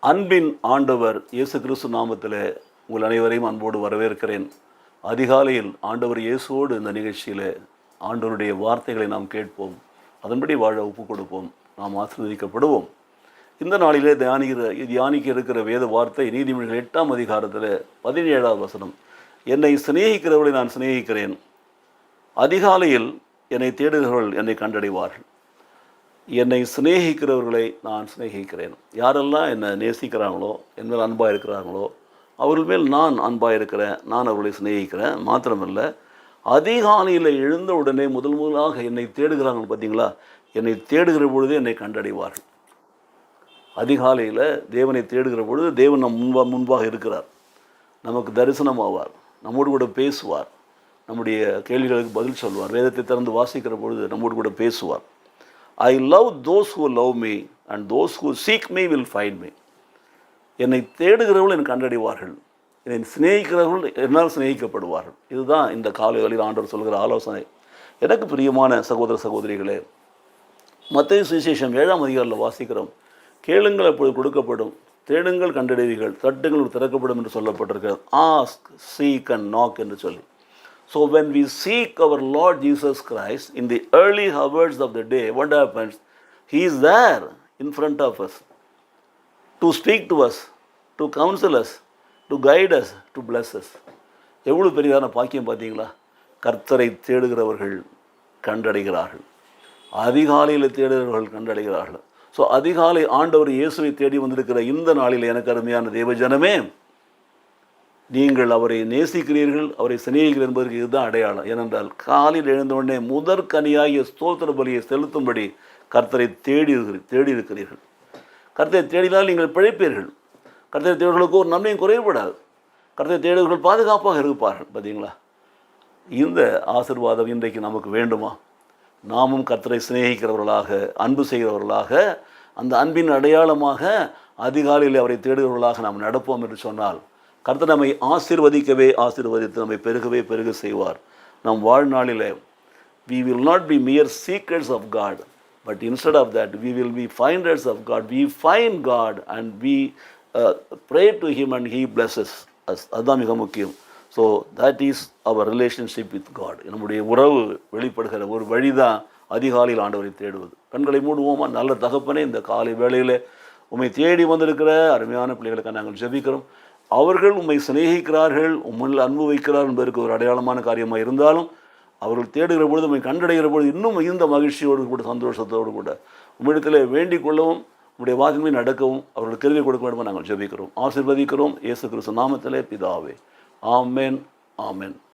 அன்பின் ஆண்டவர் இயேசு கிறிஸ்து நாமத்தில் உங்கள் அனைவரையும் அன்போடு வரவேற்கிறேன். அதிகாலையில் ஆண்டவர் இயேசுவோடு இந்த நிகழ்ச்சியில் ஆண்டவருடைய வார்த்தைகளை நாம் அதன்படி வாழ ஒப்பு கொடுப்போம், நாம் ஆசீர்வதிக்கப்படுவோம். இந்த நாளிலே தியானிக்க இருக்கிற வேத வார்த்தை நீதிமொழிகள் 8ஆம் அதிகாரத்தில் 17ஆவது வசனம். என்னை சிநேகிக்கிறவர்களை நான் சிநேகிக்கிறேன், அதிகாலையில் என்னை தேடுகிறவர்கள் என்னை கண்டடைவார்கள். என்னை சிநேகிக்கிறவர்களை நான் சிநேகிக்கிறேன். யாரெல்லாம் என்னை நேசிக்கிறாங்களோ, என் மேல் அன்பாக இருக்கிறாங்களோ, அவர்கள் மேல் நான் அன்பாக இருக்கிறேன், நான் அவர்களை சிநேகிக்கிறேன். மாத்திரமல்ல, அதிகாலையில் எழுந்த உடனே முதலாக என்னை தேடுகிறாங்க. பார்த்தீங்களா, என்னை தேடுகிற பொழுது என்னை கண்டடைவார்கள். அதிகாலையில் தேவனை தேடுகிற பொழுது தேவன் முன்பாக இருக்கிறார், நமக்கு தரிசனம் ஆவார், நம்மோடு கூட பேசுவார், நம்முடைய கேள்விகளுக்கு பதில் சொல்வார். வேதத்தை திறந்து வாசிக்கிற பொழுது நம்மோடு கூட பேசுவார். I love those who love me and those who seek me will find me. என்னை தேடுகிறவர்கள் என்னை கண்டடைவார்கள், என்னை சிநேகிக்கிறவர்கள் என்னால் சிநேகிக்கப்படுவார்கள். இதுதான் இந்த காலைகளில் ஆண்டவர் சொல்கிற ஆலோசனை. எனக்கு பிரியமான சகோதர சகோதரிகளே, மத்தேயு சுவிசேஷம் 7ஆம் அதிகாரத்தில் வாசிக்கிறோம், கேளுங்கள் அப்பொழுது கொடுக்கப்படும், தேடுங்கள் கண்டடைவீர்கள், தட்டுங்கள் திறக்கப்படும் என்று சொல்லப்பட்டிருக்கிறது. ஆஸ்க், சீக் அண்ட் நாக் என்று சொல்லி. So when we seek our Lord Jesus Christ in the early hours of the day, what happens? He is there in front of us to speak to us, to counsel us, to guide us, to bless us. எவ்வளவு பெரிதான பாக்கியம் பார்த்தீங்களா? கர்த்தரை தேடுகிறவர்கள் கண்டடைகிறார்கள், அதிகாலையில் தேடுகிறவர்கள் கண்டடைகிறார்கள். So அதிகாலை ஆண்டவர் இயேசுவை தேடி வந்திருக்கிற இந்த நாளில் எனக்கு அருமையான தேவஜனமே, நீங்கள் அவரை நேசிக்கிறீர்கள், அவரை சிநேகிக்கிறீர்கள் என்பதற்கு இதுதான் அடையாளம். ஏனென்றால் காலையில் எழுந்தவுடனே முதற்கனியாகிய ஸ்தோத்திர பலியை செலுத்தும்படி கர்த்தரை தேடி இருக்கிறீர்கள். கர்த்தரை தேடினால் நீங்கள் பிழைப்பீர்கள். கர்த்தரை தேடுகளுக்கு ஒரு நன்மையும் குறையப்படாது. கர்த்தரை தேடுகள் பாதுகாப்பாக இருப்பார்கள். பார்த்தீங்களா, இந்த ஆசீர்வாதம் இன்றைக்கு நமக்கு வேண்டுமா? நாமும் கர்த்தரை சிநேகிக்கிறவர்களாக, அன்பு செய்கிறவர்களாக, அந்த அன்பின் அடையாளமாக அதிகாலையில் அவரை தேடுகிறவர்களாக நாம் நடப்போம் என்று சொன்னால், கர்த்தர் நம்மை ஆசீர்வதித்து நம்மை பெருக செய்வார். நம் வாழ்நாளில் we will not be mere seekers of God, but instead of that we will be finders of God. We find God and we pray to Him and He blesses us. அதுதான் மிக முக்கியம். So that is our relationship with God. நம்முடைய உறவு வெளிப்படுகிற ஒரு வழிதான் அதிகாலையில் ஆண்டவரை தேடுவது. கண்களை மூடுவோமா? நல்ல தகப்பனே, இந்த காலை வேளையில் உம்மை தேடி வந்திருக்கிற அருமையான பிள்ளைகளுக்கு நாங்கள் ஜெபிக்கிறோம். அவர்கள் உம்மை சிநேகிக்கிறார்கள், உம்மில் அன்பு வைக்கிறார் என்பதற்கு ஒரு அடையாளமான காரியமாக இருந்தாலும், அவர்கள் தேடுகிற பொழுது உம்மை கண்டடைகிற பொழுது இன்னும் மிகுந்த மகிழ்ச்சியோடு கூட, சந்தோஷத்தோடு கூட உம்மிடத்தில் வேண்டிக் கொள்ளவும், உம்முடைய வாக்கின்படி நடக்கவும் அவர்கள் கிருபை கொடுக்க வேண்டும் நாங்கள் ஜெபிக்கிறோம், ஆசீர்வதிக்கிறோம். இயேசு கிறிஸ்து நாமத்திலே பிதாவே, ஆமென், ஆமென்.